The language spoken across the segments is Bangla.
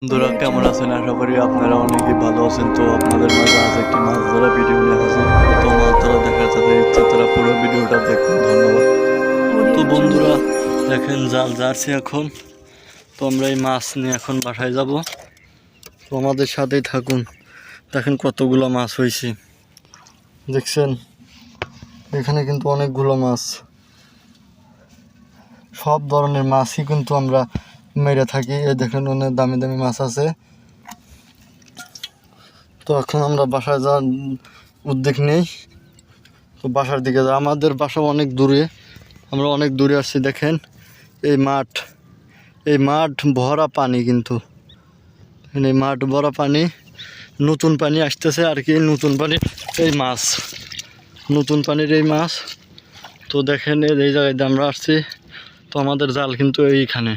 বন্ধুরা কেমন আছেন? আশা করি আপনারা অনেকেই ভালো আছেন। তো আপনাদের মাঝে আজ একটি মাছ ধরা ভিডিও নিয়ে হাজির। তো মাছ ধরা দেখার যাদের ইচ্ছা তারা পুরো ভিডিওটা দেখুন। ধন্যবাদ। তো বন্ধুরা দেখেন জাল জারছি এখন। তো আমরা এই মাছ নিয়ে এখন বাসায় যাব। তো আমাদের সাথেই থাকুন। দেখেন কতগুলো মাছ হয়েছে, দেখছেন? এখানে কিন্তু অনেকগুলো মাছ, সব ধরনের মাছই কিন্তু আমরা মেরে থাকি। এই দেখেন অনেক দামি দামি মাছ আছে। তো এখন আমরা বাসায় যাওয়ার উদ্যোগ নেই। তো বাসার দিকে যা, আমাদের বাসা অনেক দূরে, আমরা অনেক দূরে আসছি। দেখেন এই মাঠ ভরা পানি, কিন্তু এই মাঠ ভরা পানি, নতুন পানি আসতেছে আর কি। নতুন পানির এই মাছ, নতুন পানির এই মাছ। তো দেখেন এই জায়গায় আমরা আসছি। তো আমাদের জাল কিন্তু এইখানে,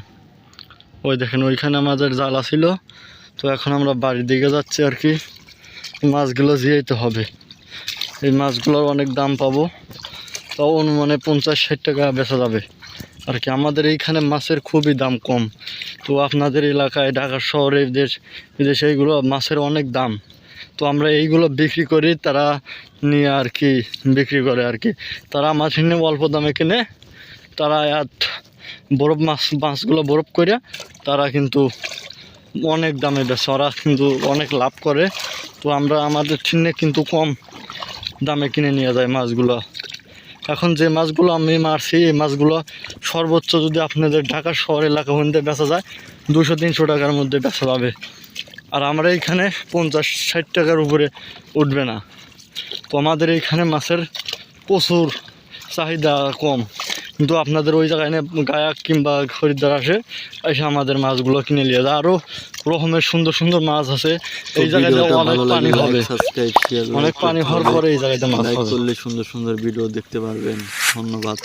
ওই দেখেন ওইখানে আমাদের জাল আছিল। তো এখন আমরা বাড়ির দিকে যাচ্ছি আর কি। মাছগুলো জিয়াইতে হবে। এই মাছগুলোর অনেক দাম পাবো, তাও অনুমানে 50-60 টাকা বেচা যাবে আর কি। আমাদের এইখানে মাছের খুবই দাম কম। তো আপনাদের এলাকায় ঢাকা শহরে বিদেশে এইগুলো মাছের অনেক দাম। তো আমরা এইগুলো বিক্রি করি, তারা নিয়ে আর কি বিক্রি করে আর কি। তারা মাছ নিয়ে অল্প দামে কিনে, তারা বরফ মাছগুলো বরফ করে তারা কিন্তু অনেক দামে বেচে, ওরা কিন্তু অনেক লাভ করে। তো আমরা আমাদের ঠিনে কিন্তু কম দামে কিনে নিয়ে যায় মাছগুলো। এখন যে মাছগুলো আমি মারছি, এই মাছগুলো সর্বোচ্চ যদি আপনাদের ঢাকা শহর এলাকা মধ্যে বেচা যায় 200-300 টাকার মধ্যে বেচা যাবে। আর আমরা এইখানে 50-60 টাকার উপরে উঠবে না। তো আমাদের এইখানে মাছের প্রচুর চাহিদা কম, কিন্তু আপনাদের ওই জায়গায় গায়ক কিংবা খরিদ্দার এসে আমাদের মাছগুলো কিনে নিয়ে যায়। আরও রকমের সুন্দর সুন্দর মাছ আছে এই জায়গায়। অনেক পানি হবে, অনেক পানি হওয়ার পরে এই জায়গায় মাছ হবে। সুন্দর সুন্দর ভিডিও দেখতে পারবেন। ধন্যবাদ।